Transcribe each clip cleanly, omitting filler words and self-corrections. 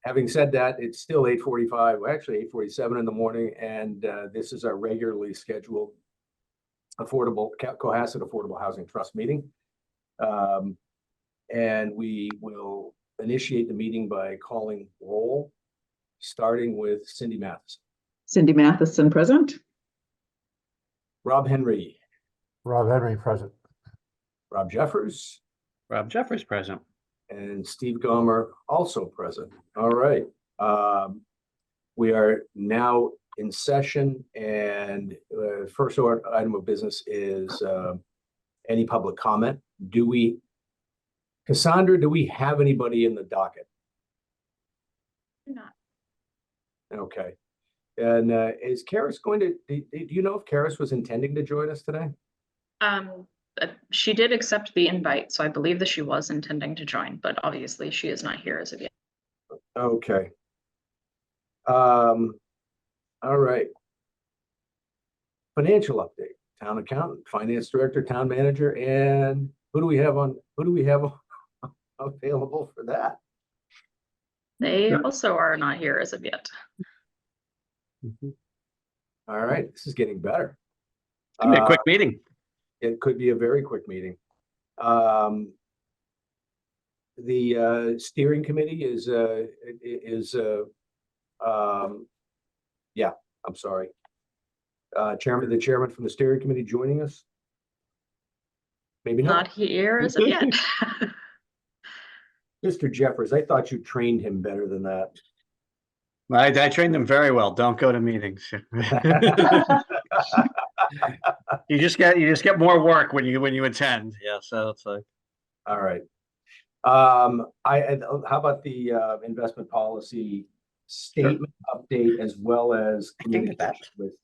Having said that, it's still 8:45, well, actually 8:47 in the morning, and this is our regularly scheduled Cohasset Affordable Housing Trust meeting. And we will initiate the meeting by calling roll, starting with Cindy Matheson. Cindy Matheson, present. Rob Henry. Rob Henry, present. Rob Jeffers. Rob Jeffers, present. And Steve Gomer, also present. All right. We are now in session, and first item of business is any public comment. Cassandra, do we have anybody in the docket? Not. Okay. And is Karis going to, do you know if Karis was intending to join us today? She did accept the invite, so I believe that she was intending to join, but obviously she is not here as of yet. Okay. All right. Financial update. Town accountant, finance director, town manager, and who do we have available for that? They also are not here as of yet. All right, this is getting better. It's gonna be a quick meeting. It could be a very quick meeting. The steering committee is yeah, I'm sorry. The chairman from the steering committee joining us? Maybe Not here as of yet. Mr. Jeffers, I thought you trained him better than that. I trained them very well. Don't go to meetings. You just get more work when you attend. Yeah, so it's like. All right. How about the investment policy statement update, as well as communication with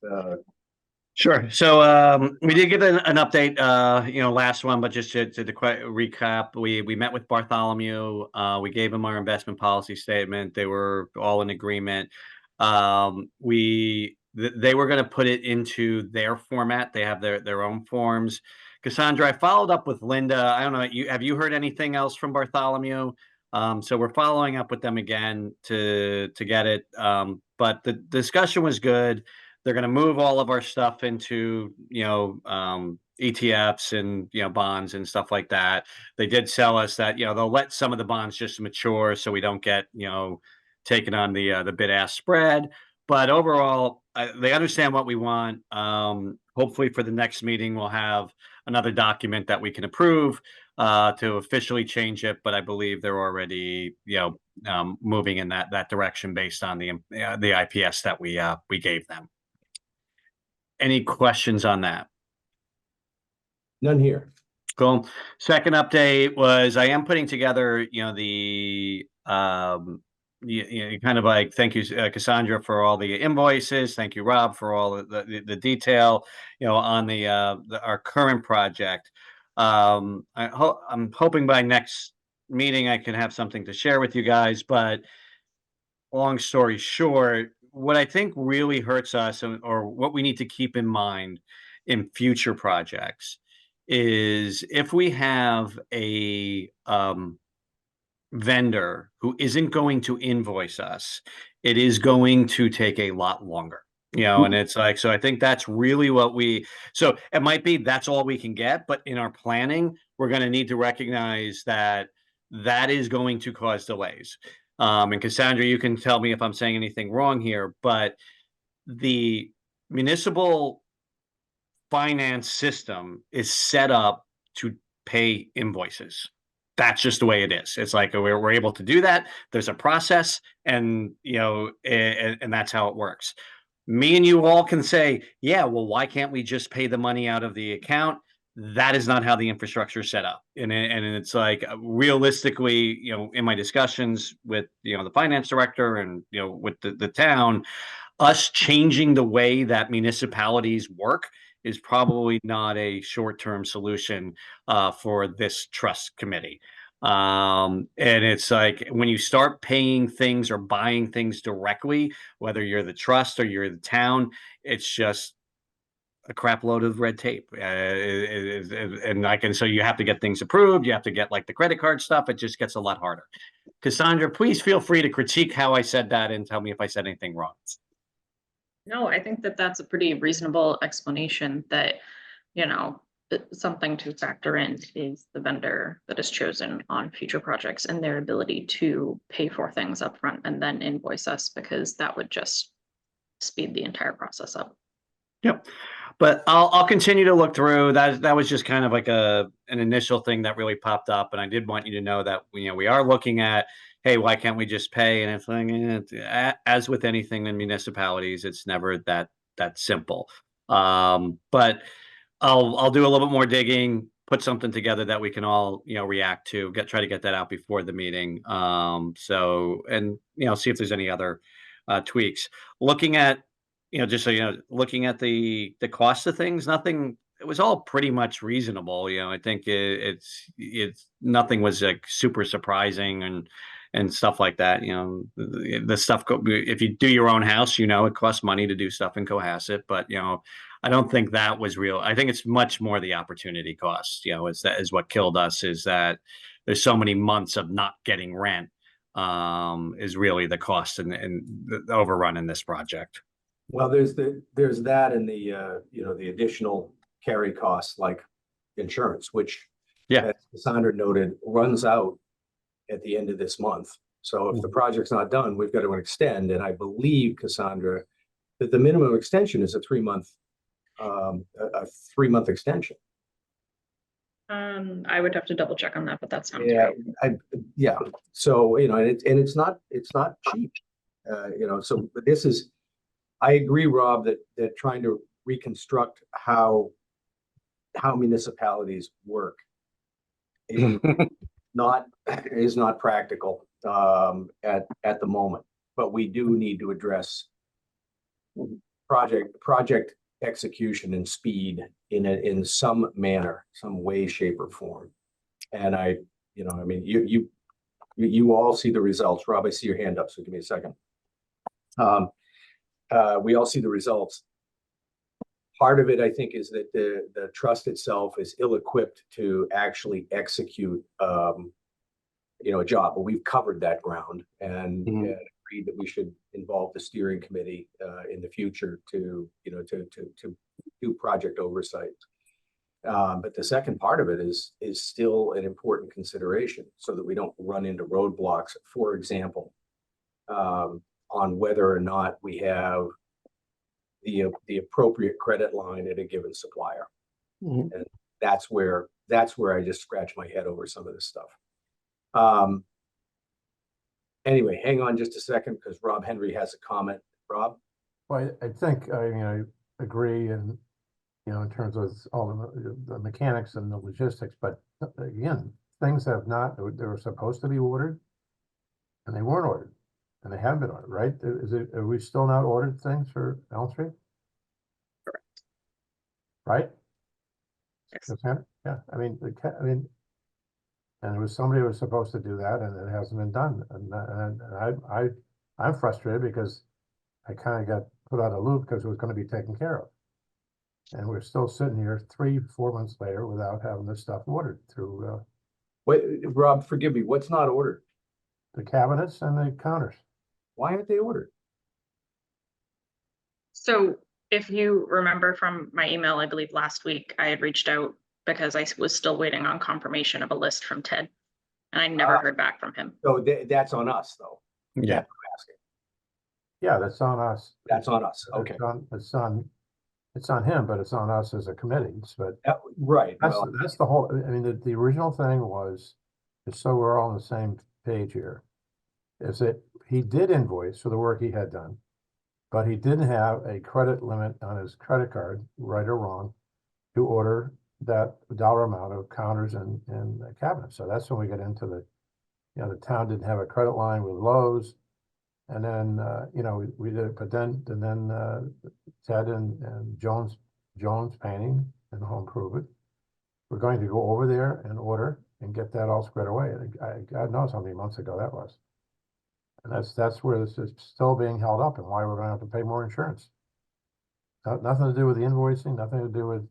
Sure. So we did get an update, last one, but just to recap, we met with Bartholomew. We gave them our investment policy statement. They were all in agreement. They were going to put it into their format. They have their own forms. Cassandra, I followed up with Linda. I don't know. Have you heard anything else from Bartholomew? So we're following up with them again to get it. But the discussion was good. They're going to move all of our stuff into, ETFs and, bonds and stuff like that. They did sell us that, they'll let some of the bonds just mature so we don't get, taken on the bid-ask spread. But overall, they understand what we want. Hopefully for the next meeting, we'll have another document that we can approve to officially change it. But I believe they're already, moving in that direction based on the IPS that we gave them. Any questions on that? none here. Cool. Second update was I am putting together, the kind of like, thank you, Cassandra, for all the invoices. Thank you, Rob, for all the detail, on our current project. I'm hoping by next meeting I can have something to share with you guys, but long story short, what I think really hurts us, or what we need to keep in mind in future projects, is if we have a vendor who isn't going to invoice us, it is going to take a lot longer. And it's like, so I think that's really so it might be that's all we can get, but in our planning, we're going to need to recognize that is going to cause delays. And Cassandra, you can tell me if I'm saying anything wrong here, but the municipal finance system is set up to pay invoices. That's just the way it is. It's like we're able to do that. There's a process, and and that's how it works. Me and you all can say, yeah, well, why can't we just pay the money out of the account? That is not how the infrastructure is set up. And it's like, realistically, in my discussions with, the finance director and, with the town, us changing the way that municipalities work is probably not a short-term solution for this trust committee. And it's like, when you start paying things or buying things directly, whether you're the trust or you're the town, it's just, a crap load of red tape. So you have to get things approved. You have to get like the credit card stuff. It just gets a lot harder. Cassandra, please feel free to critique how I said that and tell me if I said anything wrong. No, I think that that's a pretty reasonable explanation that, something to factor in is the vendor that is chosen on future projects and their ability to pay for things up front and then invoice us, because that would just speed the entire process up. Yep. But I'll continue to look through that. That was just kind of like an initial thing that really popped up. And I did want you to know that, we are looking at, hey, why can't we just pay? And it's like, as with anything in municipalities, it's never that simple. But I'll do a little bit more digging, put something together that we can all, react to, try to get that out before the meeting. So, and, see if there's any other tweaks. Looking at, just so you know, looking at the cost of things, nothing, it was all pretty much reasonable. I think it's nothing was like super surprising and stuff like that. The stuff, if you do your own house, it costs money to do stuff in Cohasset, but I don't think that was real. I think it's much more the opportunity cost, is what killed us, is that there's so many months of not getting rent, is really the cost and the overrun in this project. Well, there's that and the additional carry costs like insurance, which, Yeah. as Cassandra noted, runs out at the end of this month. So if the project's not done, we've got to extend. And I believe, Cassandra, that the minimum extension is a 3-month extension. I would have to double check on that, but that sounds Yeah, right. yeah. So, and it's not cheap. So but this is, I agree, Rob, that trying to reconstruct how municipalities work is not practical at the moment. But we do need to address project execution and speed in some manner, some way, shape, or form. And you all see the results. Rob, I see your hand up, so give me a second. We all see the results. Part of it, I think, is that the trust itself is ill-equipped to actually execute, a job. But we've covered that ground and agreed that we should involve the steering committee in the future to do project oversight. But the second part of it is still an important consideration, so that we don't run into roadblocks. For example, on whether or not we have the appropriate credit line at a given supplier. And that's where I just scratch my head over some of this stuff. Anyway, hang on just a second, because Rob Henry has a comment. Rob? Well, I think, I agree, and, in terms of all the mechanics and the logistics, but again, things they were supposed to be ordered, and they weren't ordered. And they have been ordered, right? Are we still not ordered things for Elm Street? Correct. Right? Yes. Yeah, and it was somebody who was supposed to do that, and it hasn't been done. And I'm frustrated because I kind of got put out of the loop because it was going to be taken care of. And we're still sitting here 3-4 months later without having this stuff ordered through Wait, Rob, forgive me. What's not ordered? the cabinets and the counters. Why aren't they ordered? So if you remember from my email, I believe last week, I had reached out because I was still waiting on confirmation of a list from Ted, and I never heard back from him. So that's on us, though. Yeah. That's what I'm asking. Yeah, that's on us. That's on us. Okay. It's on him, but it's on us as a committee. But Right. Well, that's the whole. I mean, the original thing was, just so we're all on the same page here, is that he did invoice for the work he had done, but he didn't have a credit limit on his credit card, right or wrong, to order that dollar amount of counters and cabinets. So that's when we get into the town didn't have a credit line with Lowe's. And then, we did, but then Ted and Jones Painting and Home Improvement, we're going to go over there and order and get that all squared away. God knows how many months ago that was. And that's where this is still being held up, and why we're going to have to pay more insurance. Nothing to do with the invoicing, nothing to do with,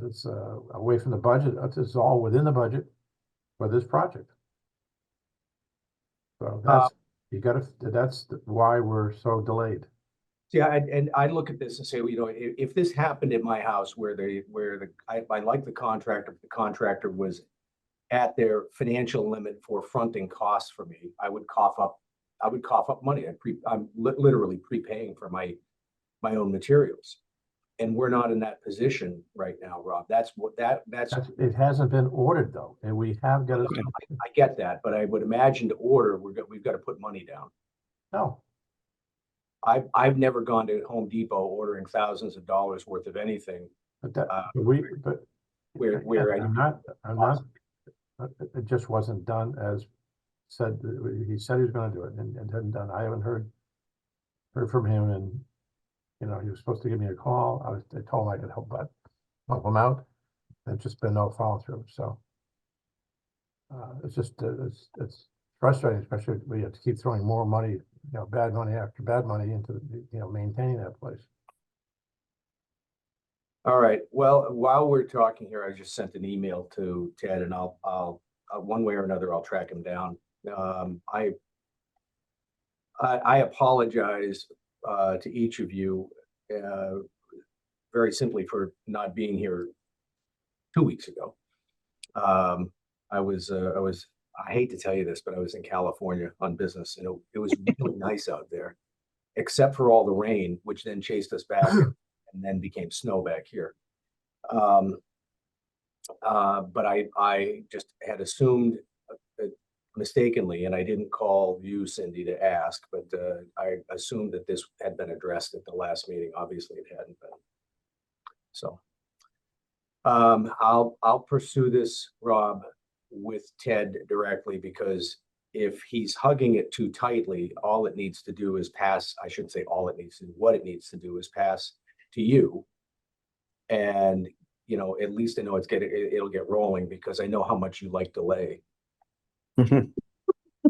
this, away from the budget. It's all within the budget for this project. So that's why we're so delayed. Yeah, and I look at this and say, if this happened at my house where I like the contractor was at their financial limit for fronting costs for me, I would cough up money. I'm literally prepaying for my own materials. And we're not in that position right now, Rob. That's It hasn't been ordered though, and we have got to. I get that, but I would imagine to order, we've got to put money down. No, I've never gone to Home Depot ordering thousands of dollars worth of anything. but Where I'm not, it just wasn't done as said. He said he was going to do it and hadn't done. I haven't heard from him, and he was supposed to give me a call. I told him I could help him out. There's just been no follow through. So it's just it's frustrating, especially when you have to keep throwing more money, bad money after bad money into maintaining that place. All right. Well, while we're talking here, I just sent an email to Ted, and I'll one way or another, I'll track him down. I apologize to each of you very simply for not being here 2 weeks ago. I hate to tell you this, but I was in California on business, and it was really nice out there, except for all the rain, which then chased us back and then became snow back here. But I just had assumed mistakenly, and I didn't call you, Cindy, to ask, but I assumed that this had been addressed at the last meeting. Obviously, it hadn't been. So I'll pursue this, Rob, with Ted directly, because if he's hugging it too tightly, all it needs to do is pass. I shouldn't say all it needs to do. What it needs to do is pass to you, and at least I know it'll get rolling, because I know how much you like delay. But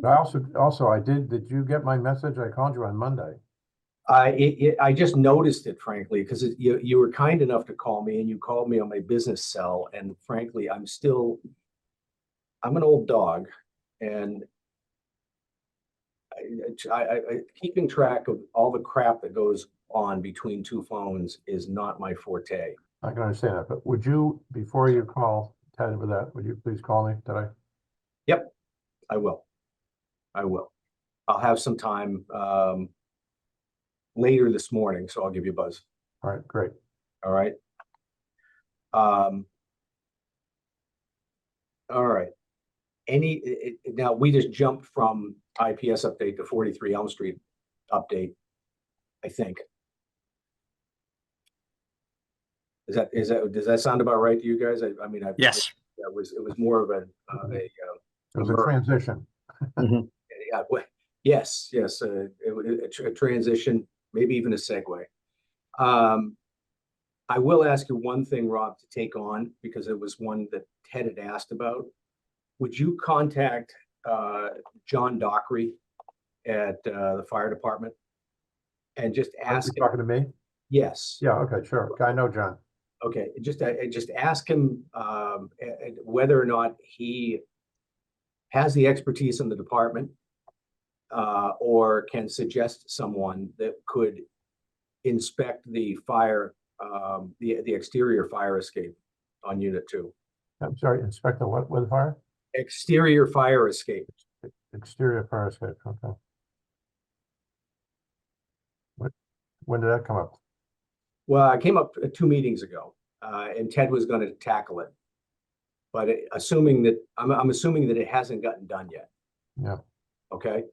I did you get my message? I called you on Monday. I just noticed it, frankly, because you were kind enough to call me, and you called me on my business cell. And frankly, I'm an old dog, and I keeping track of all the crap that goes on between two phones is not my forte. I can understand that, but would you, before you call Ted with that, would you please call me today? Yep, I will. I'll have some time later this morning, so I'll give you a buzz. All right, great. All right. All right. Now we just jumped from IPS update to 43 Elm Street update, I think. Does that sound about right to you guys? Yes. It was more of It was a transition. Yes, a transition, maybe even a segue. I will ask you one thing, Rob, to take on, because it was one that Ted had asked about. Would you contact John Dockery at the fire department and just ask him? Talking to me? Yes. Yeah. Okay. Sure. I know John. Okay. Just ask him whether or not he has the expertise in the department, or can suggest someone that could inspect the fire, the exterior fire escape on Unit 2. I'm sorry, inspect the what with fire? Exterior fire escape. Exterior fire escape. Okay. When did that come up? Well, I came up 2 meetings ago, and Ted was going to tackle it, but assuming that I'm assuming that it hasn't gotten done yet. Yeah. Okay.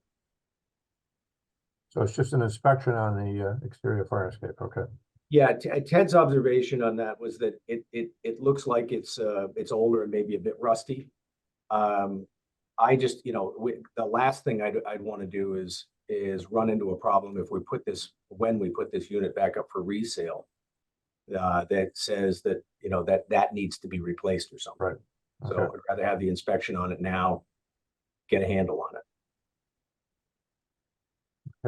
So it's just an inspection on the exterior fire escape. Okay. Yeah, Ted's observation on that was that it looks like it's older and maybe a bit rusty. I just, the last thing I'd want to do is run into a problem if when we put this unit back up for resale, that says that that needs to be replaced or something. Right. Okay. So I'd rather have the inspection on it now, get a handle on it.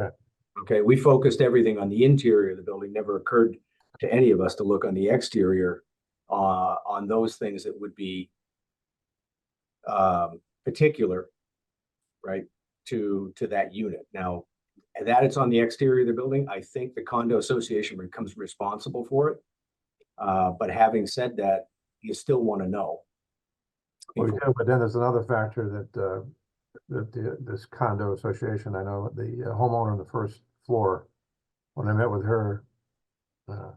Okay. Okay, we focused everything on the interior of the building, never occurred to any of us to look on the exterior on those things that would be particular, right, to that unit. Now, that it's on the exterior of the building, I think the condo association becomes responsible for it. But having said that, you still want to know. We do, but then there's another factor that this condo association, I know the homeowner on the first floor, when I met with her a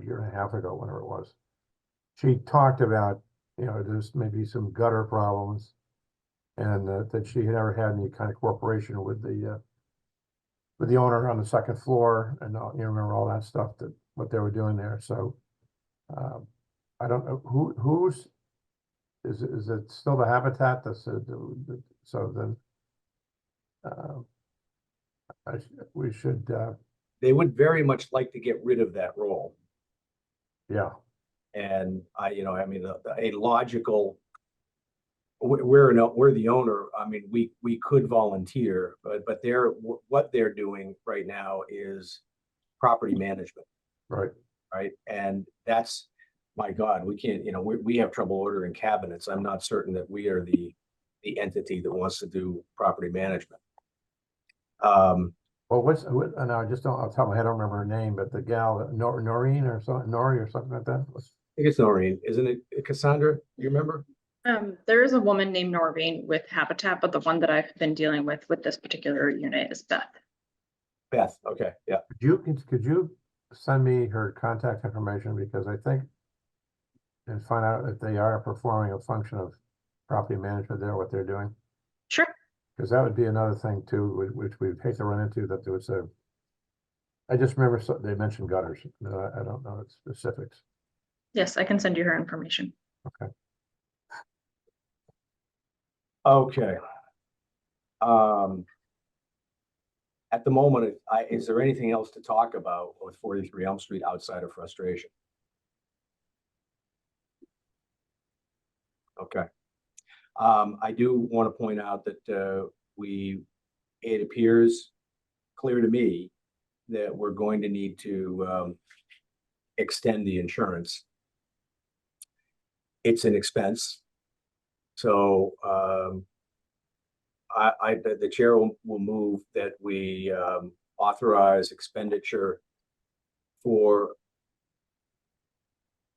year and a half ago, whenever it was, she talked about, there's maybe some gutter problems, and that she had never had any kind of cooperation with the owner on the second floor, and you remember all that stuff, that what they were doing there. So I don't know who's is it still the Habitat that's so then we should They would very much like to get rid of that role. yeah. And I mean, a logical, we're the owner. I mean, we could volunteer, but what they're doing right now is property management, Right. right? And that's, my God, we can't, we have trouble ordering cabinets. I'm not certain that we are the entity that wants to do property management. Well, and I just don't, off the top of my head, I don't remember her name, but the gal, Noreen or something, Nori or something like that. I think it's Noreen, isn't it? Cassandra, you remember? There is a woman named Noreen with Habitat, but the one that I've been dealing with this particular unit is Beth. Beth, okay, yeah. Could you send me her contact information, because I think, and find out if they are performing a function of property management there, what they're doing, Sure. because that would be another thing too, which we'd hate to run into, that there was I just remember they mentioned gutters. I don't know the specifics. Yes, I can send you her information. Okay. At the moment, is there anything else to talk about with 43 Elm Street outside of frustration? Okay. I do want to point out that it appears clear to me that we're going to need to extend the insurance. It's an expense. So the chair will move that we authorize expenditure for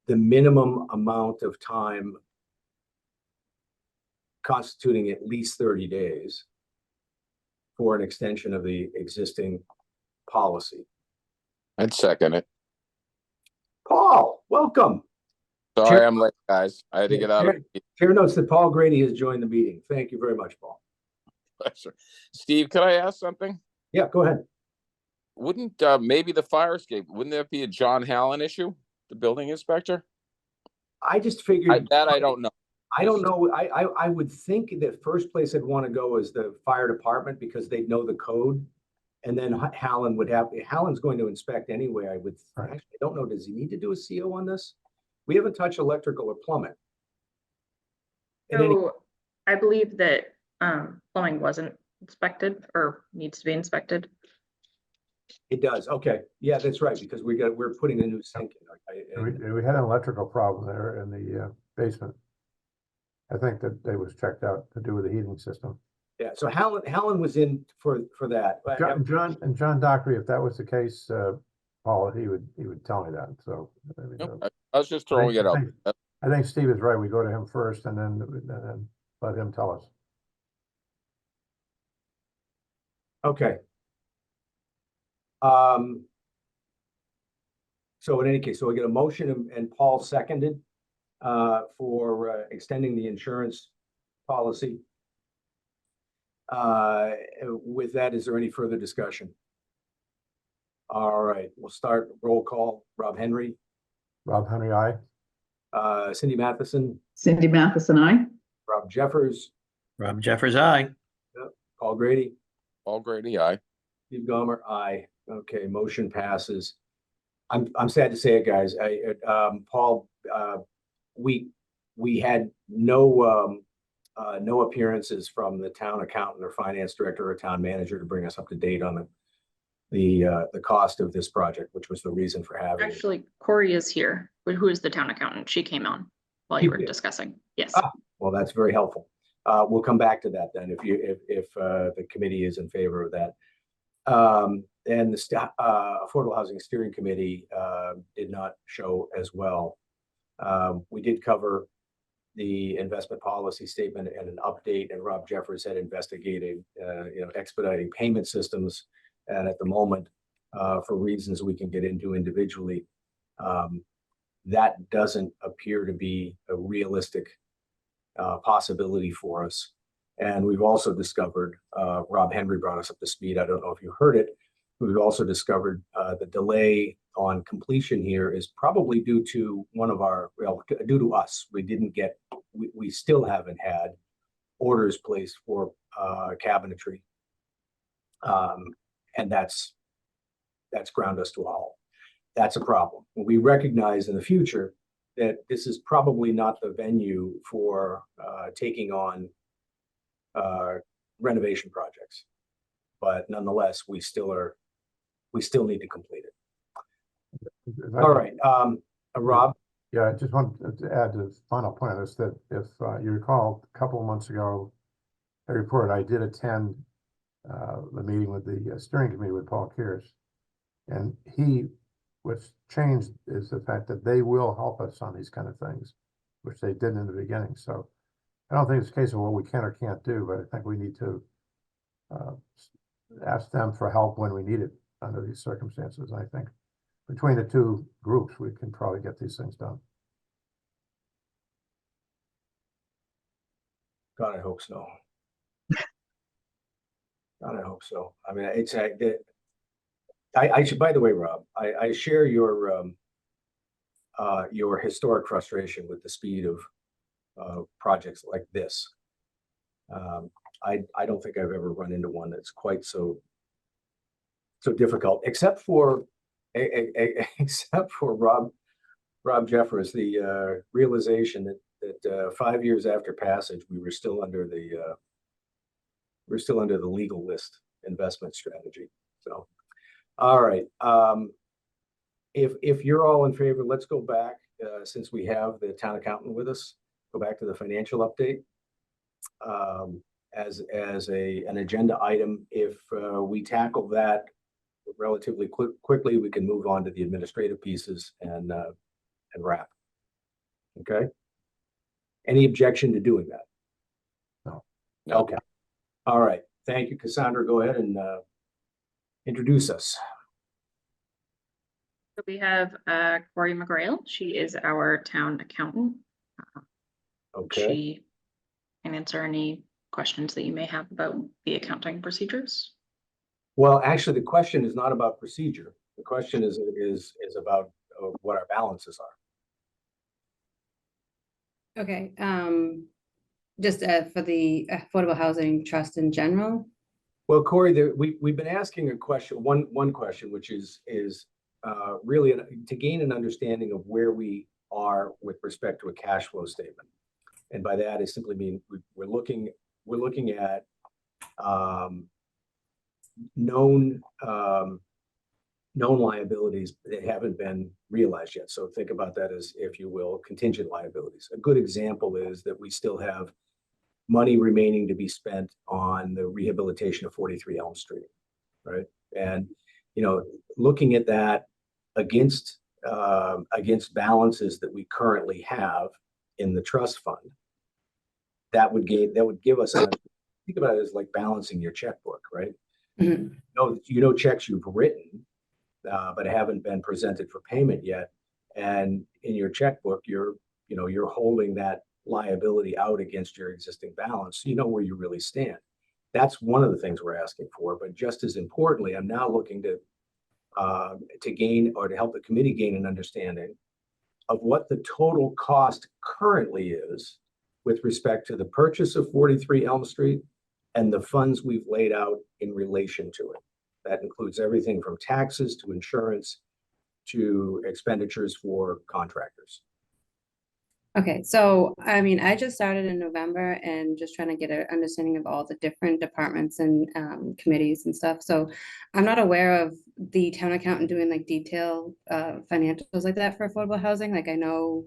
the minimum amount of time constituting at least 30 days for an extension of the existing policy. I'd second it. Paul, welcome. Sorry, Chair- I'm late, guys. I had to get out of Chair notes that Paul Grady has joined the meeting. Thank you very much, Paul. pleasure. Steve, could I ask something? Yeah, go ahead. Wouldn't maybe the fire escape, wouldn't that be a John Hallen issue? The building inspector? I just figured. I don't know. I don't know. I would think the first place I'd want to go is the fire department, because they'd know the code. And then Hallen's going to inspect anyway. Right. Actually, I don't know. Does he need to do a CO on this? We haven't touched electrical or plumbing. So I believe that plumbing wasn't inspected or needs to be inspected. It does. Okay. Yeah, that's right. Because we're putting a new sink in. We had an electrical problem there in the basement. I think that they was checked out to do with the heating system. Yeah. So Hallen was in for that. But John Dockery, if that was the case, Paul, he would tell me that. So I mean, Nope, I was just throwing it out. I think Steve is right. We go to him first and then let him tell us. Okay. So in any case, so we get a motion and Paul seconded for extending the insurance policy. With that, is there any further discussion? All right, we'll start roll call. Rob Henry, Rob Henry, aye. Cindy Matheson, Cindy Matheson, aye. Rob Jeffers, Rob Jeffers, aye. Paul Grady, Paul Grady, aye. Steve Gomer, aye. Okay, motion passes. I'm sad to say it, guys. Paul, we had no appearances from the town accountant or finance director or town manager to bring us up to date on the cost of this project, which was the reason for having it. Actually, Corey is here, who is the town accountant. She came on while She you were did. discussing. Yes. Ah. Well, that's very helpful. We'll come back to that then if the committee is in favor of that. And the Affordable Housing Steering Committee did not show as well. We did cover the investment policy statement and an update, and Rob Jeffers had investigated, expediting payment systems. And at the moment, for reasons we can get into individually, that doesn't appear to be a realistic possibility for us. And we've also discovered, Rob Henry brought us up to speed. I don't know if you heard it. We've also discovered the delay on completion here is probably due to due to us. We still haven't had orders placed for cabinetry. And that's ground us to a halt. That's a problem. We recognize in the future that this is probably not the venue for taking on renovation projects, but nonetheless, we still need to complete it. All right, Rob. Yeah, I just wanted to add the final point of this, that if you recall, a couple of months ago, I reported I did attend the meeting with the steering committee with Paul Kears. And what's changed is the fact that they will help us on these kind of things, which they did in the beginning. So I don't think it's a case of what we can or can't do, but I think we need to ask them for help when we need it under these circumstances. I think between the two groups, we can probably get these things done. God, I hope so. God, I hope so. I mean, I should, by the way, Rob, I share your historic frustration with the speed of projects like this. I don't think I've ever run into one that's quite so difficult, except for Rob Jeffers, the realization that 5 years after passage, we were still under the legal list investment strategy. So, all right. If you're all in favor, let's go back, since we have the town accountant with us, go back to the financial update. As an agenda item, if we tackle that relatively quickly, we can move on to the administrative pieces and wrap. Okay. Any objection to doing that? No. Okay. All right. Thank you, Cassandra. Go ahead and introduce us. So we have Corey McGrail. She is our town accountant. Okay. She can answer any questions that you may have about the accounting procedures. Well, actually, the question is not about procedure. The question is about what our balances are. Okay, just for the Affordable Housing Trust in general. Well, Corey, we've been asking a question, one question, which is really to gain an understanding of where we are with respect to a cash flow statement. And by that, I simply mean we're looking at known liabilities that haven't been realized yet. So think about that as, if you will, contingent liabilities. A good example is that we still have money remaining to be spent on the rehabilitation of 43 Elm Street, right? And looking at that against balances that we currently have in the trust fund, that would give us think about it as like balancing your checkbook, right? Mm-hmm. Checks you've written, but haven't been presented for payment yet, and in your checkbook, you're holding that liability out against your existing balance, so you know where you really stand. That's one of the things we're asking for. But just as importantly, I'm now looking to gain, or to help the committee gain, an understanding of what the total cost currently is with respect to the purchase of 43 Elm Street and the funds we've laid out in relation to it. That includes everything from taxes to insurance to expenditures for contractors. Okay, so I mean, I just started in November and just trying to get an understanding of all the different departments and committees and stuff. So I'm not aware of the town accountant doing like detailed financials like that for affordable housing. Like I know,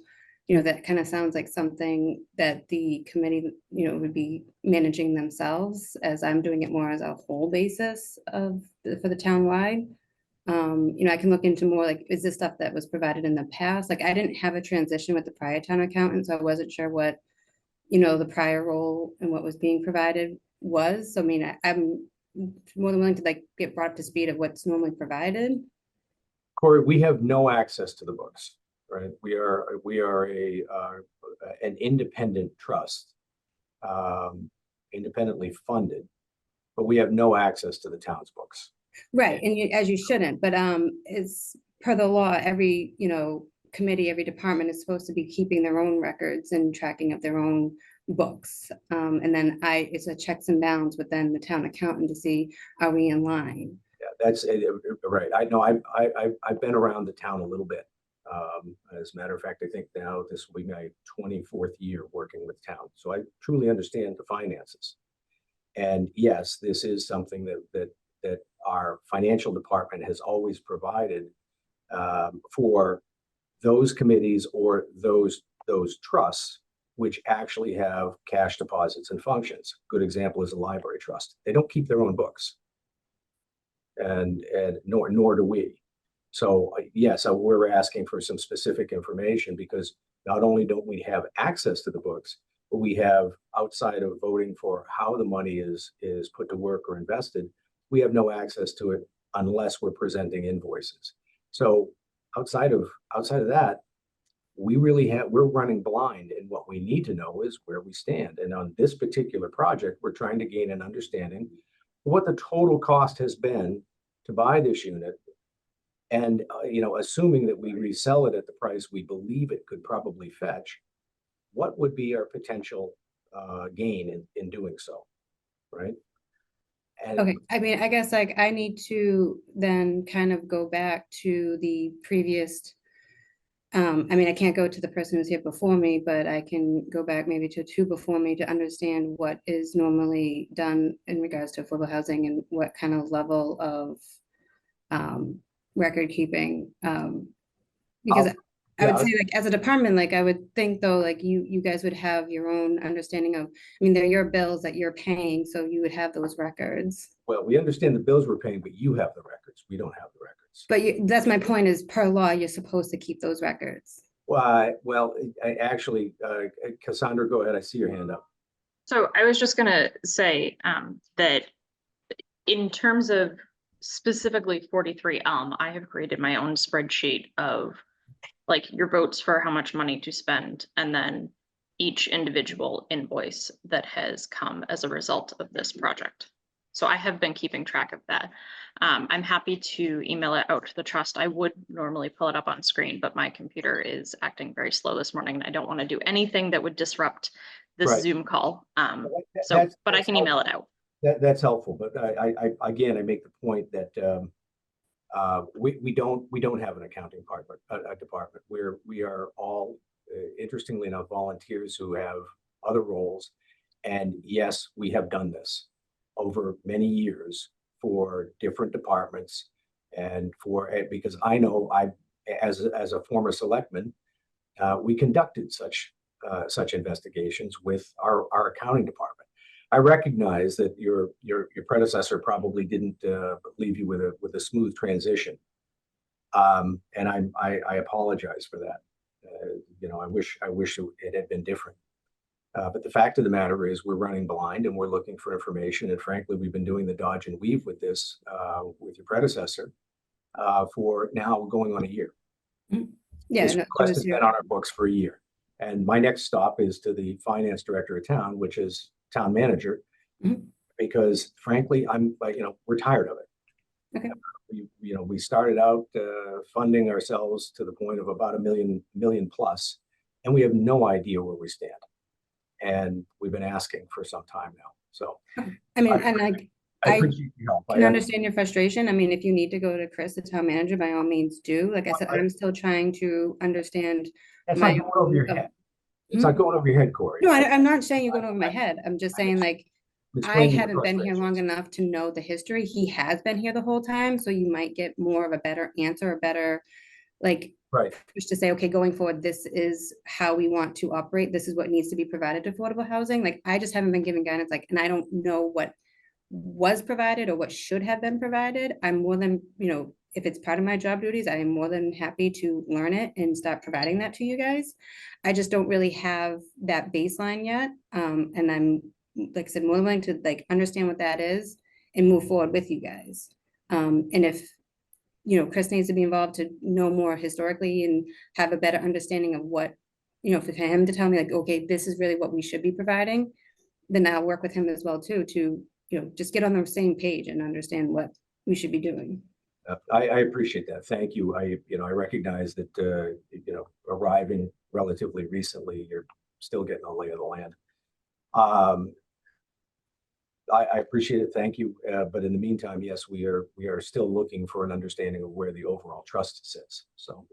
that kind of sounds like something that the committee, would be managing themselves, as I'm doing it more as a whole basis for the town wide. I can look into more, like, is this stuff that was provided in the past? Like, I didn't have a transition with the prior town accountant, so I wasn't sure what, the prior role and what was being provided was. So, I mean, I'm more than willing to like get brought up to speed of what's normally provided. Corey, we have no access to the books, right? We are an independent trust, independently funded, but we have no access to the town's books. Right, and as you shouldn't, but it's per the law, every, committee, every department is supposed to be keeping their own records and tracking of their own books. And then it's a checks and balance within the town accountant to see, are we in line? Yeah, that's right. I know I've been around the town a little bit. As a matter of fact, I think now this will be my 24th year working with town. So I truly understand the finances. And yes, this is something that our financial department has always provided for those committees or those trusts which actually have cash deposits and functions. Good example is a library trust. They don't keep their own books, and nor do we. So yes, we're asking for some specific information because not only don't we have access to the books, but we have, outside of voting for how the money is put to work or invested, we have no access to it unless we're presenting invoices. So outside of that, we're running blind, and what we need to know is where we stand. And on this particular project, we're trying to gain an understanding of what the total cost has been to buy this unit. And, assuming that we resell it at the price we believe it could probably fetch, what would be our potential gain in doing so, right? And Okay, I mean, I guess like I need to then kind of go back to the previous. I mean, I can't go to the person who's here before me, but I can go back maybe to two before me to understand what is normally done in regards to affordable housing and what kind of level of record keeping. Because I would yeah, say, like, as a department, like, I would think though, like, you guys would have your own understanding of, I mean, they're your bills that you're paying, so you would have those records. well, we understand the bills we're paying, but you have the records. We don't have the records. But that's my point, is per law, you're supposed to keep those records. Well, I actually, Cassandra, go ahead. I see your hand up. So I was just gonna say that in terms of specifically 43 Elm, I have created my own spreadsheet of like your votes for how much money to spend, and then each individual invoice that has come as a result of this project. So I have been keeping track of that. I'm happy to email it out to the trust. I would normally pull it up on screen, but my computer is acting very slow this morning, and I don't want to do anything that would disrupt this Right. Zoom call. That's But I can email it out. That's helpful, but I again, I make the point that we don't have an accounting department. We are all, interestingly enough, volunteers who have other roles. And yes, we have done this over many years for different departments, and because I know as a former selectman, we conducted such investigations with our accounting department. I recognize that your predecessor probably didn't leave you with a smooth transition, and I apologize for that. I wish it had been different. But the fact of the matter is, we're running blind and we're looking for information. And frankly, we've been doing the dodge and weave with this with your predecessor for now going on a year. Yeah, This no, request has been on our books for a year. And my next stop is to the finance director of town, which is town manager, because frankly, we're tired of it. Okay. We started out funding ourselves to the point of about $1 million plus, and we have no idea where we stand. And we've been asking for some time now. So, I mean, and I appreciate your help. I can understand your frustration. I mean, if you need to go to Chris, the town manager, by all means do. Like I said, I'm still trying to understand. That's not going over your head. It's not going over your head, Corey. No, I'm not saying you're going over my head. I'm just saying like, I Explaining your haven't been here long frustrations. enough to know the history. He has been here the whole time, so you might get more of a better answer, a better, like, Right. just to say, okay, going forward, this is how we want to operate. This is what needs to be provided to affordable housing. Like, I just haven't been given guidance, like, and I don't know what was provided or what should have been provided. I'm more than, if it's part of my job duties, I am more than happy to learn it and start providing that to you guys. I just don't really have that baseline yet. And I'm, like I said, more than willing to like understand what that is and move forward with you guys. And if, Chris needs to be involved to know more historically and have a better understanding of what, for him to tell me like, okay, this is really what we should be providing, then I'll work with him as well too, to, just get on the same page and understand what we should be doing. I appreciate that. Thank you. I recognize that, arriving relatively recently, you're still getting the lay of the land. I appreciate it. Thank you. But in the meantime, yes, we are still looking for an understanding of where the overall trust sits. So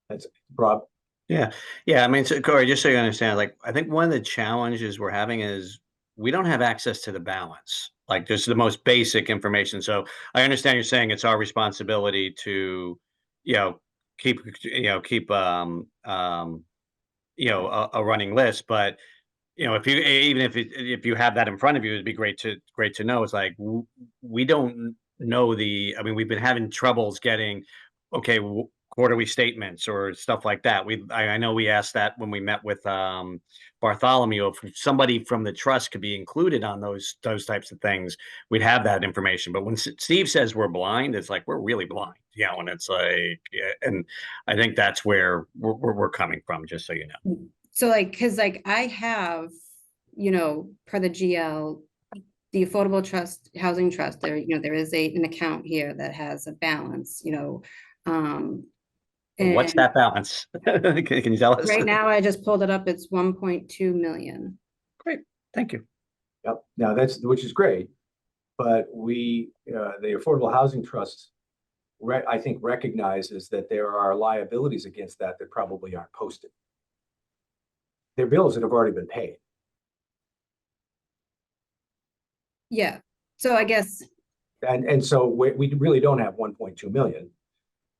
that's Rob. Yeah. I mean, so Corey, just so you understand, like, I think one of the challenges we're having is we don't have access to the balance, like just the most basic information. So I understand you're saying it's our responsibility to, keep, a running list, but if you even if you have that in front of you, it'd be great to know. It's like we don't know I mean, we've been having troubles getting okay quarterly statements or stuff like that. I know we asked that when we met with Bartholomew, if somebody from the trust could be included on those types of things, we'd have that information. But when Steve says we're blind, it's like we're really blind, and it's like, yeah, and I think that's where we're coming from. Just so you know. So like, cause like I have, per the GL, the Affordable Trust, Housing Trust, there, there is an account here that has a balance, What's and that balance? Can you tell us? right now I just pulled it up, it's 1.2 million. Great, thank you. Yep. Now which is great, but the Affordable Housing Trust, I think, recognizes that there are liabilities against that probably aren't posted. They're bills that have already been paid. Yeah, so I guess. And so we really don't have 1.2 million.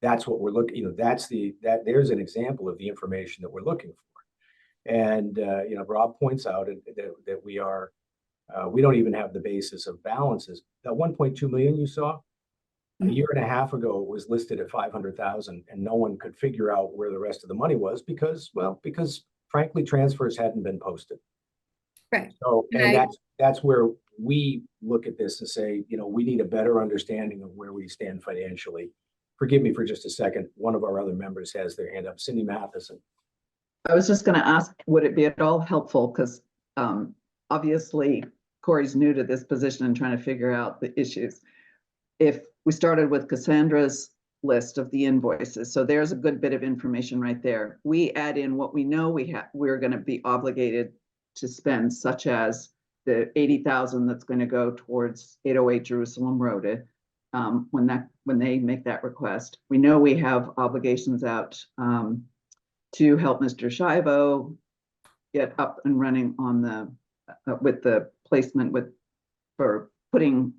That's what we're looking, there's an example of the information that we're looking for. And, Rob points out that we don't even have the basis of balances. That 1.2 million you saw, a year and a half ago, it was listed at 500,000 and no one could figure out where the rest of the money was because frankly, transfers hadn't been posted. Right. So, and that's where we look at this and say, we need a better understanding of where we stand financially. Forgive me for just a second. One of our other members has their hand up, Cindy Matheson. I was just going to ask, would it be at all helpful? Because obviously Corey's new to this position and trying to figure out the issues. If we started with Cassandra's list of the invoices, so there's a good bit of information right there. We add in what we know we're going to be obligated to spend, such as the 80,000 that's going to go towards 808 Jerusalem Road. When they make that request, we know we have obligations out to help Mr. Shivo get up and running on with the placement for putting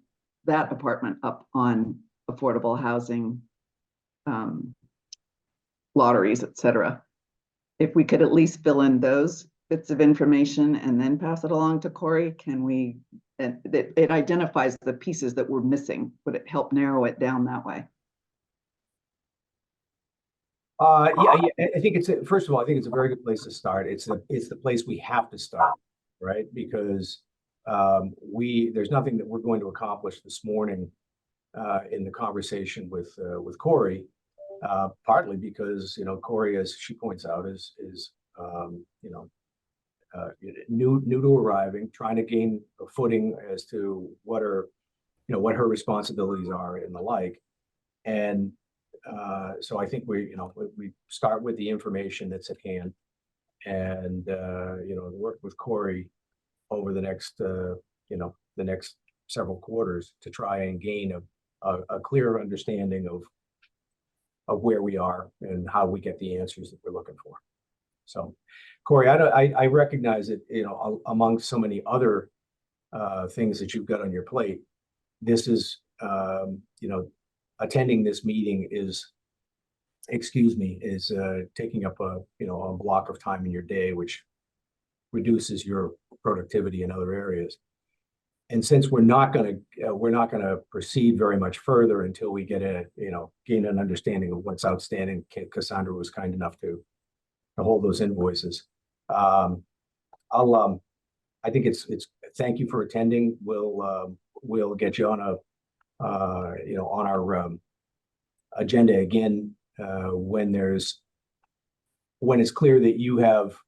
that apartment up on affordable housing lotteries, etc. If we could at least fill in those bits of information and then pass it along to Corey, and it identifies the pieces that we're missing. Would it help narrow it down that way? Yeah, I think first of all, I think it's a very good place to start. It's the place we have to start, right? Because there's nothing that we're going to accomplish this morning in the conversation with Corey, partly because Corey, as she points out, is new to arriving, trying to gain a footing as to what her responsibilities are and the like. And so I think we start with the information that's at hand, and work with Corey over the next several quarters to try and gain a clearer understanding of where we are and how we get the answers that we're looking for. So, Corey, I recognize it, among so many other things that you've got on your plate. This is, attending this meeting is taking up a block of time in your day, which reduces your productivity in other areas. And since we're not going to proceed very much further until we gain an understanding of what's outstanding, Cassandra was kind enough to hold those invoices. I think it's thank you for attending. We'll get you on on our agenda again when it's clear that you have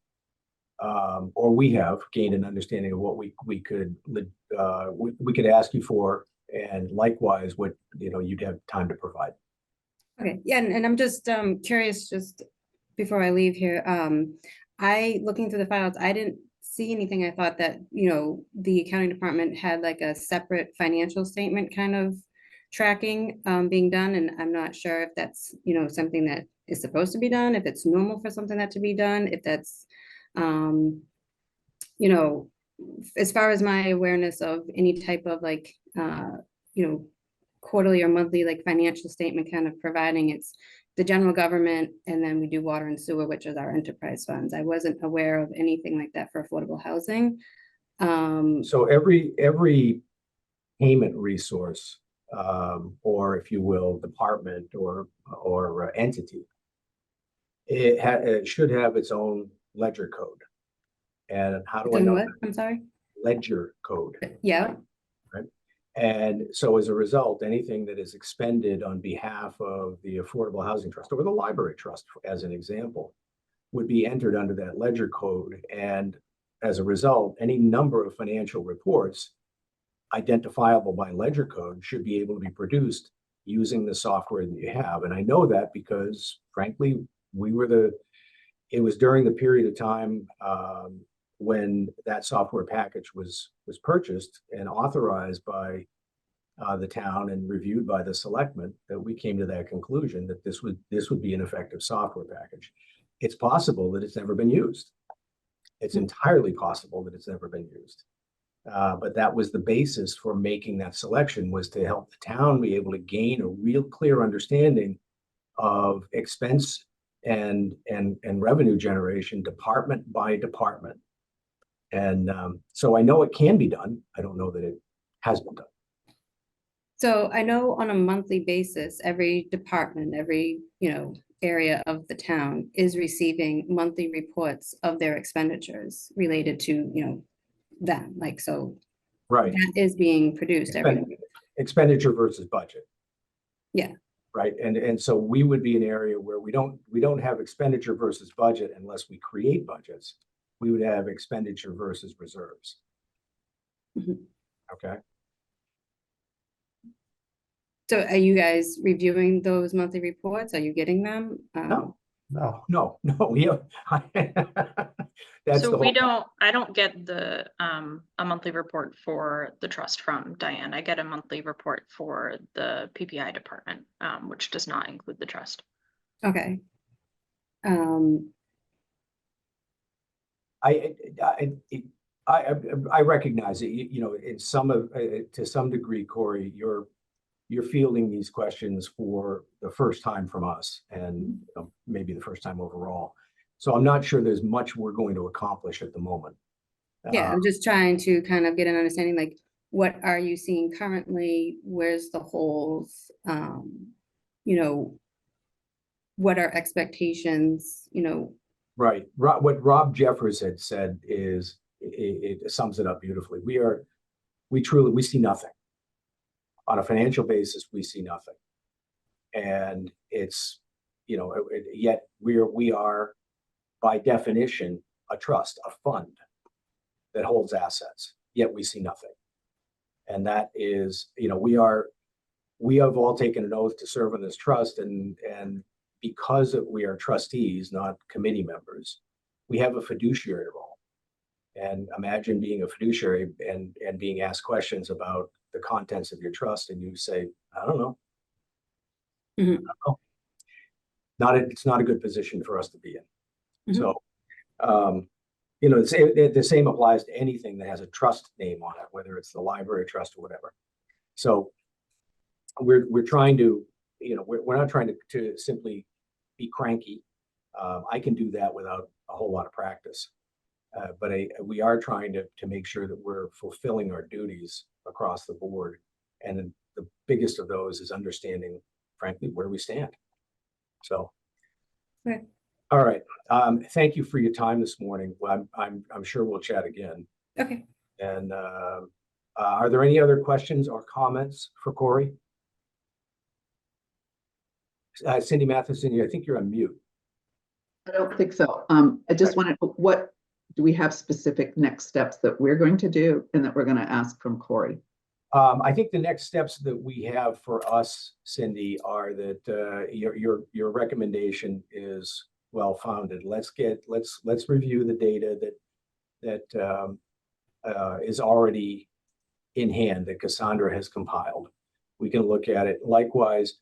or we have gained an understanding of what we could ask you for, and likewise what you'd have time to provide. Okay, yeah, and I'm just curious, just before I leave here, looking through the files, I didn't see anything. I thought that, the accounting department had like a separate financial statement kind of tracking being done, and I'm not sure if that's, something that is supposed to be done, if it's normal for something that to be done, if that's, as far as my awareness of any type of like, quarterly or monthly like financial statement kind of providing, it's the general government, and then we do water and sewer, which is our enterprise funds. I wasn't aware of anything like that for affordable housing. So every payment resource, or if you will, department or entity, it should have its own ledger code. And how do I know? What? I'm sorry? Ledger code. Yeah. Right. And so as a result, anything that is expended on behalf of the Affordable Housing Trust or the Library Trust, as an example, would be entered under that ledger code. And as a result, any number of financial reports identifiable by ledger code should be able to be produced using the software that you have. And I know that because, frankly, it was during the period of time when that software package was purchased and authorized by the town and reviewed by the selectmen that we came to that conclusion that this would be an effective software package. It's possible that it's never been used. It's entirely possible that it's never been used. But that was the basis for making that selection, was to help the town be able to gain a real clear understanding of expense and revenue generation department by department. And so I know it can be done. I don't know that it has been done. So I know on a monthly basis, every department, every, area of the town is receiving monthly reports of their expenditures related to, them. Like, so Right. that is being produced every week. Expenditure versus budget. Yeah. Right. And so we would be an area where we don't have expenditure versus budget unless we create budgets. We would have expenditure versus reserves. Mhm. Okay. So are you guys reviewing those monthly reports? Are you getting them? No. No, We have. That's So the whole. I don't get a monthly report for the trust from Diane. I get a monthly report for the PPI department, which does not include the trust. Okay. I recognize it, in to some degree, Corey, you're fielding these questions for the first time from us, and maybe the first time overall. So I'm not sure there's much we're going to accomplish at the moment. Yeah, I'm just trying to kind of get an understanding, like, what are you seeing currently? Where's the holes? What are expectations, Right. What Rob Jeffers had said is, it sums it up beautifully. We see nothing. On a financial basis, we see nothing. And it's, yet we are by definition a trust, a fund that holds assets, yet we see nothing. And that is, we have all taken an oath to serve on this trust, and because we are trustees, not committee members, we have a fiduciary role. And imagine being a fiduciary and being asked questions about the contents of your trust, and you say, I don't know. Mhm. I don't know. It's not a good position for us to be in. Mhm. So You know, the same applies to anything that has a trust name on it, whether it's the library trust or whatever. So we're trying to, you know, we're not trying to simply be cranky. I can do that without a whole lot of practice. But we are trying to make sure that we're fulfilling our duties across the board. And then the biggest of those is understanding, frankly, where we stand. So, Okay. all right. Thank you for your time this morning. Well, I'm sure we'll chat again. Okay. And are there any other questions or comments for Corey? Cindy Matheson, I think you're on mute. I don't think so. I just wanted, what, do we have specific next steps that we're going to do and that we're going to ask from Corey? I think the next steps that we have for us, Cindy, are that your recommendation is well founded. Let's review the data that is already in hand that Cassandra has compiled. We can look at it. Likewise,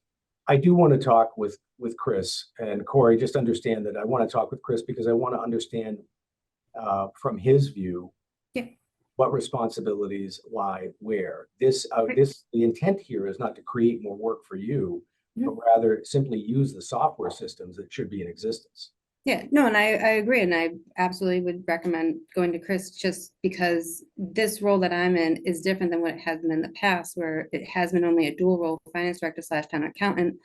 I do want to talk with Chris and Corey. Just understand that I want to talk with Chris because I want to understand from his view what responsibilities lie where. The intent here is not to create more work for you, but rather simply use the software systems that should be in existence. Yeah, no, and I agree, and I absolutely would recommend going to Chris just because this role that I'm in is different than what it has been in the past, where it has been only a dual role, finance director / town accountant.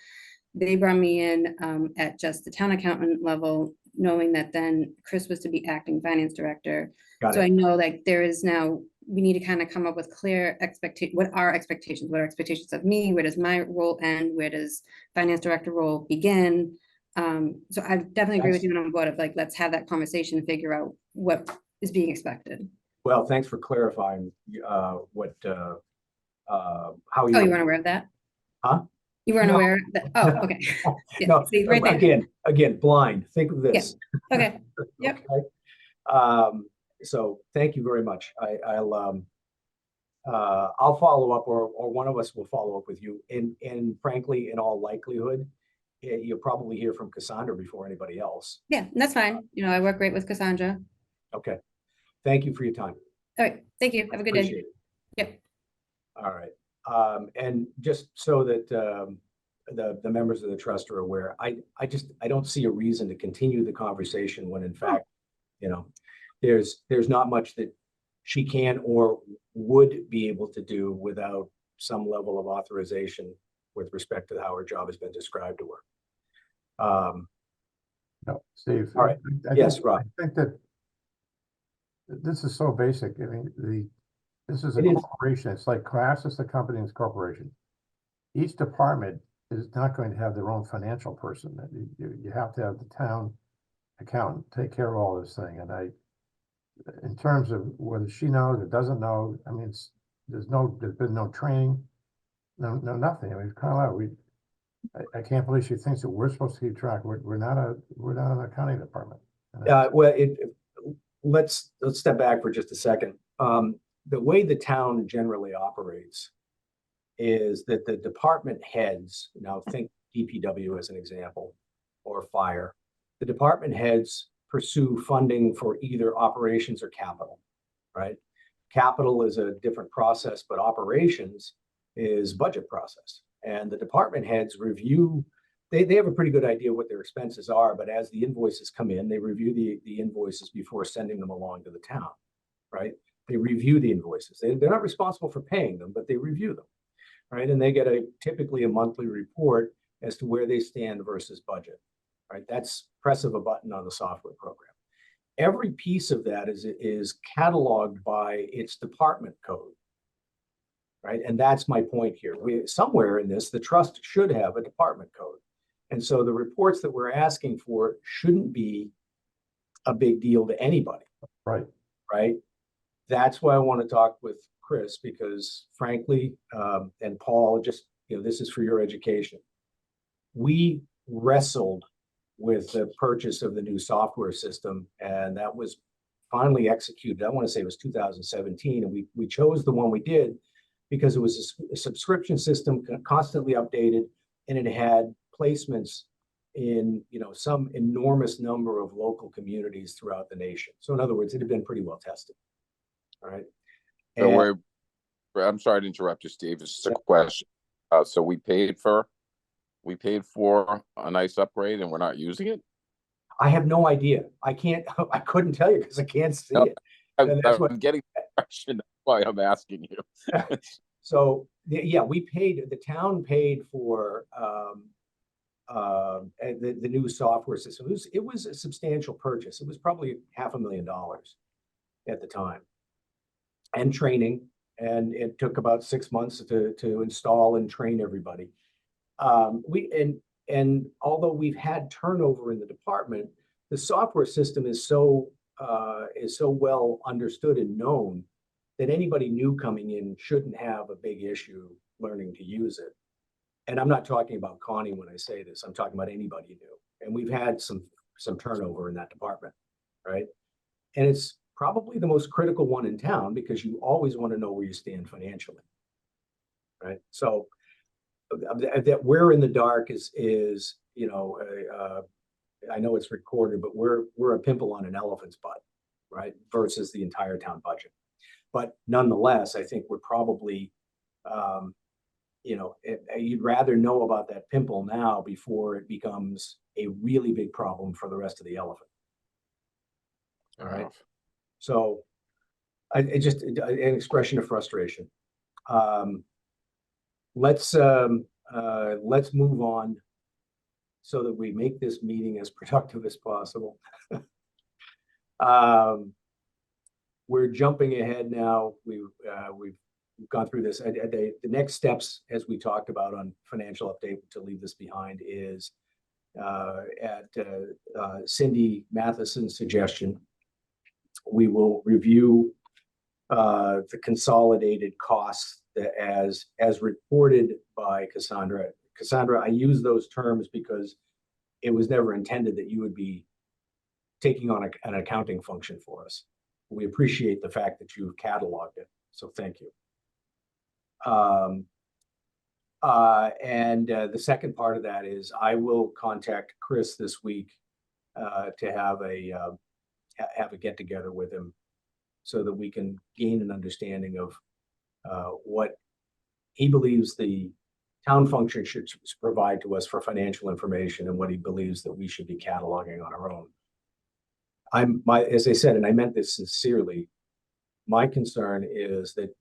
They brought me in at just the town accountant level, knowing that then Chris was to be acting finance director. Got So it. I know like there is now, we need to kind of come up with clear what are expectations of me, where does my role end, where does finance director role begin? So I definitely agree with you on board of like, let's have that conversation and figure out what is being expected. Well, thanks for clarifying how you. Oh, you weren't aware of that? Huh? You weren't No. aware of that? Oh, okay. Yeah, No, see, right there. again, blind. Think of this. Okay. Yep. Okay. So thank you very much. I'll follow up, or one of us will follow up with you. And frankly, in all likelihood, you'll probably hear from Cassandra before anybody else. Yeah, that's fine. You know, I work great with Cassandra. Okay. Thank you for your time. All right. Thank you. Have a good day. Appreciate it. Yep. All right. And just so that the members of the trust are aware, I don't see a reason to continue the conversation when in fact, you know, there's not much that she can or would be able to do without some level of authorization with respect to how her job has been described to her. No, Steve. All right. Yes, Rob. I think that this is so basic. I mean, this is a It is. corporation. It's like class is the company and it's corporation. Each department is not going to have their own financial person. You have to have the town accountant take care of all this thing. And in terms of whether she knows or doesn't know, I mean, there's been no training, no nothing. I mean, it's kind of like I can't believe she thinks that we're supposed to keep track. We're not an accounting department. Well, let's step back for just a second. The way the town generally operates is that the department heads, now think DPW as an example, or fire, the department heads pursue funding for either operations or capital, right? Capital is a different process, but operations is budget process. And the department heads review, they have a pretty good idea what their expenses are, but as the invoices come in, they review the invoices before sending them along to the town, right? They review the invoices. They're not responsible for paying them, but they review them, right? And they get typically a monthly report as to where they stand versus budget, right? That's press of a button on the software program. Every piece of that is cataloged by its department code, right? And that's my point here. Somewhere in this, the trust should have a department code. And so the reports that we're asking for shouldn't be a big deal to anybody. Right. Right. That's why I want to talk with Chris, because frankly, and Paul, just, you know, this is for your education. We wrestled with the purchase of the new software system, and that was finally executed. I want to say it was 2017, and we chose the one we did because it was a subscription system, constantly updated, and it had placements in, some enormous number of local communities throughout the nation. So in other words, it had been pretty well tested. All right. So And I'm sorry to interrupt you, Steve. It's just a question. So we paid for a nice upgrade and we're not using it? I have no idea. I couldn't tell you because I can't see No, it. And that's what- I'm getting the question. That's why I'm asking you. So, yeah, the town paid for the new software system. It was a substantial purchase. It was probably $500,000 at the time. And training, and it took about 6 months to install and train everybody. And although we've had turnover in the department, the software system is so well understood and known that anybody new coming in shouldn't have a big issue learning to use it. And I'm not talking about Connie when I say this, I'm talking about anybody new. And we've had some turnover in that department, right? And it's probably the most critical one in town because you always want to know where you stand financially, right? So that we're in the dark is I know it's recorded, but we're a pimple on an elephant's butt, right? Versus the entire town budget. But nonetheless, I think we're probably, you'd rather know about that pimple now before it becomes a really big problem for the rest of the elephant. All right. So it just an expression of frustration. Let's move on so that we make this meeting as productive as possible. We're jumping ahead now. We've gone through this. The next steps, as we talked about on financial update, to leave this behind, is at Cindy Matheson's suggestion, we will review the consolidated costs as reported by Cassandra. Cassandra, I use those terms because it was never intended that you would be taking on an accounting function for us. We appreciate the fact that you've cataloged it, so thank you. And the second part of that is I will contact Chris this week to have a get together with him so that we can gain an understanding of what he believes the town function should provide to us for financial information and what he believes that we should be cataloging on our own. As I said, and I meant this sincerely, my concern is that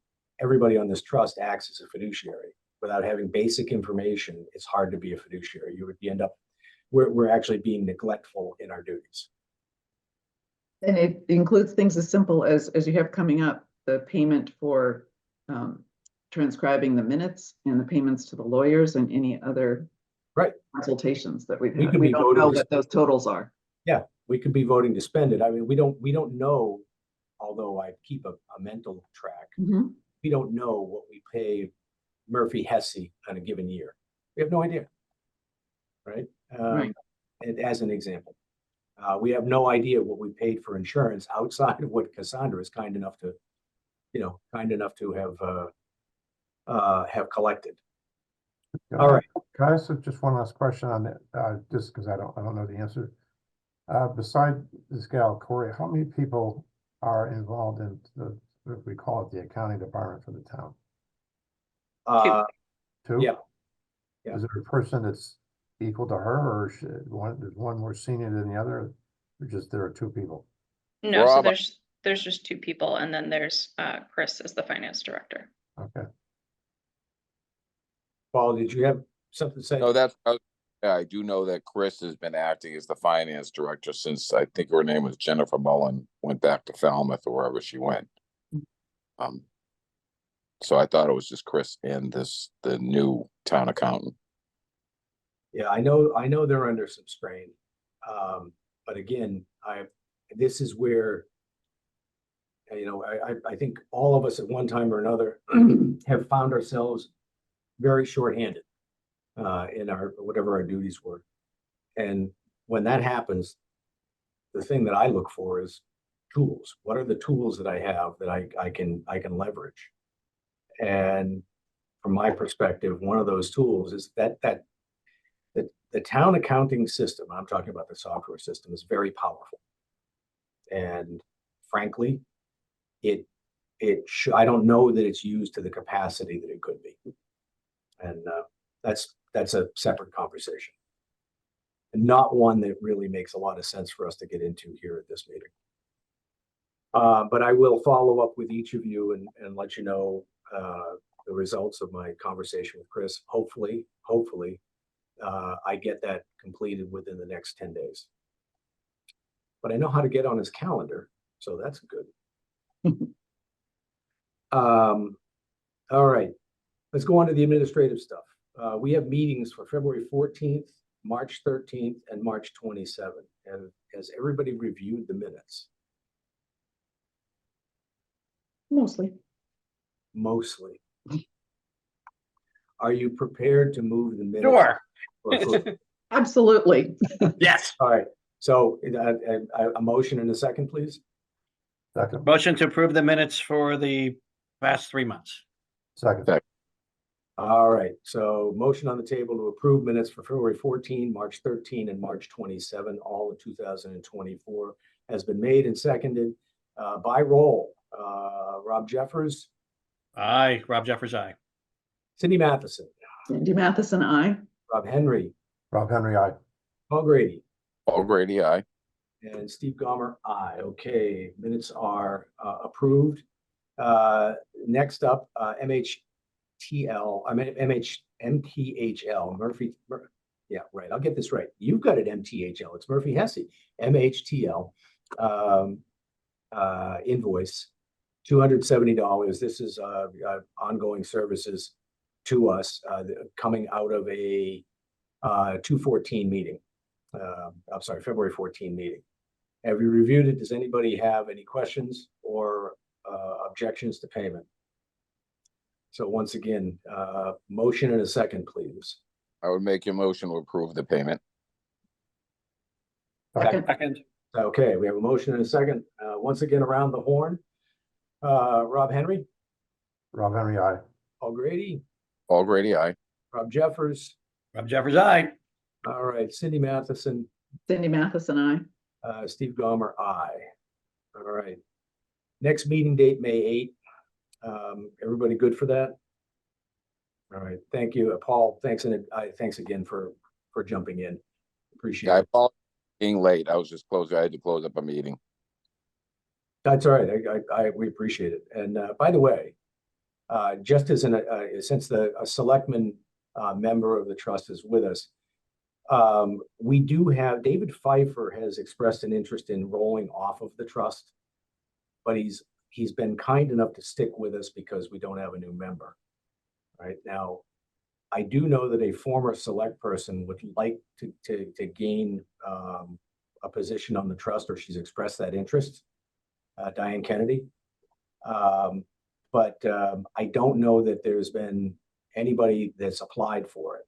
everybody on this trust acts as a fiduciary. Without having basic information, it's hard to be a fiduciary. We're actually being neglectful in our duties. And it includes things as simple as you have coming up, the payment for transcribing the minutes and the payments to the lawyers and any other consultations that we've had. We don't know what those totals are. Yeah, we could be voting to spend it. I mean, we don't know, although I keep a mental track, we don't know what we pay Murphy Hesse on a given year. We have no idea, right? And as an example, we have no idea what we paid for insurance outside of what Cassandra is kind enough to have collected. All right. Can I ask just one last question on that? Just because I don't know the answer. Beside this gal Corey, how many people are involved in what we call it, the accounting department for the town? Two. Yeah. Is there a person that's equal to her, or is one more senior than the other, or just there are two people? No, so Rob, there's just two people, and then there's Chris as the finance director. Okay. Paul, did you have something to say? No, yeah, I do know that Chris has been acting as the finance director since I think her name was Jennifer Mullen, went back to Falmouth or wherever she went. So I thought it was just Chris and the new town accountant. Yeah, I know they're under some strain. But again, this is where, I think all of us at one time or another have found ourselves very shorthanded in whatever our duties were. And when that happens, the thing that I look for is tools. What are the tools that I have that I can leverage? And from my perspective, one of those tools is that the town accounting system, I'm talking about the software system, is very powerful. And frankly, I don't know that it's used to the capacity that it could be. And that's a separate conversation. And not one that really makes a lot of sense for us to get into here at this meeting. But I will follow up with each of you and let you know the results of my conversation with Chris. Hopefully, I get that completed within the next 10 days. But I know how to get on his calendar, so that's good. All right, let's go on to the administrative stuff. We have meetings for February 14th, March 13th, and March 27th. And has everybody reviewed the minutes? Mostly. Mostly. Are you prepared to move the minutes? Sure. for approval? Absolutely. Yes. All right, so a motion in a second, please. Second, Motion to approve the minutes for the past 3 months. second, All right, so motion on the table to approve minutes for February 14, March 13, and March 27, all of 2024 has been made and seconded by roll. Rob Jeffers, Aye, Rob Jeffers, aye. Cindy Matheson, Cindy Matheson, I. Rob Henry, Rob Henry, aye. Paul Grady, Paul Grady, aye. and Steve Gomer, aye. Okay, minutes are approved. Next up, MHTL, I mean MTHL, Murphy. Yeah, right. I'll get this right. You've got it, MTHL. It's Murphy Hesse. MHTL invoice, $270. This is ongoing services to us coming out of a 2/14 meeting. I'm sorry, February 14 meeting. Have you reviewed it? Does anybody have any questions or objections to payment? So once again, motion and a second, please. I would make a motion to approve the payment. Second. Second. Okay, we have a motion and a second. Once again, around the horn. Rob Henry, Rob Henry, aye. Paul Grady, Paul Grady, aye. Rob Jeffers. Rob Jeffers, aye. All right, Cindy Matheson, Cindy Matheson, I. Steve Gomer, aye. All right. Next meeting date, May 8th. Everybody good for that? All right, thank you. Paul, thanks again for jumping in. Appreciate I it. apologize for being late. I had to close up a meeting. That's all right. We appreciate it. And by the way, just as since a selectman member of the trust is with us, we do have David Pfeiffer has expressed an interest in rolling off of the trust, but he's been kind enough to stick with us because we don't have a new member. Right now, I do know that a former select person would like to gain a position on the trust, or she's expressed that interest. Diane Kennedy. But I don't know that there's been anybody that's applied for it.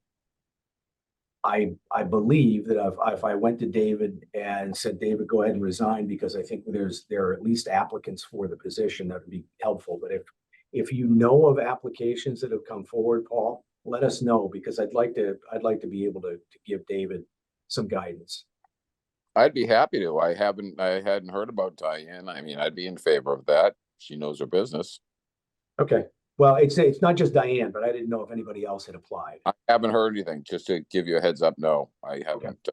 I believe that if I went to David and said, David, go ahead and resign, because I think there are at least applicants for the position, that would be helpful. But if you know of applications that have come forward, Paul, let us know, because I'd like to be able to give David some guidance. I'd be happy to. I hadn't heard about Diane. I mean, I'd be in favor of that. She knows her business. Okay. Well, it's not just Diane, but I didn't know if anybody else had applied. I haven't heard anything. Just to give you a heads up, no, I haven't.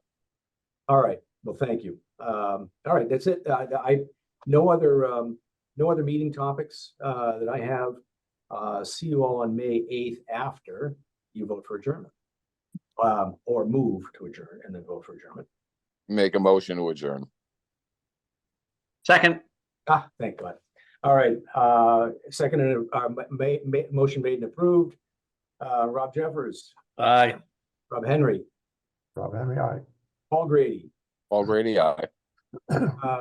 All right. Well, thank you. All right, that's it. No other meeting topics that I have. See you all on May 8th after you vote for adjournment, or move to adjourn and then vote for adjournment. Make a motion to adjourn. Second. Thank God. All right. Second, motion made and approved. Rob Jeffers, Aye. Rob Henry, Rob Henry, aye. Paul Grady. Paul Grady, aye.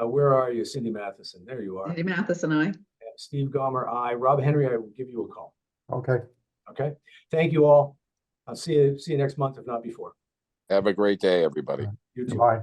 Where are you, Cindy Matheson? There you are. Cindy Matheson, I. Steve Gomer, aye. Rob Henry, I will give you a call. Okay. Okay. Thank you all. I'll see you next month, if not before. Have a great day, everybody. You too. Goodbye.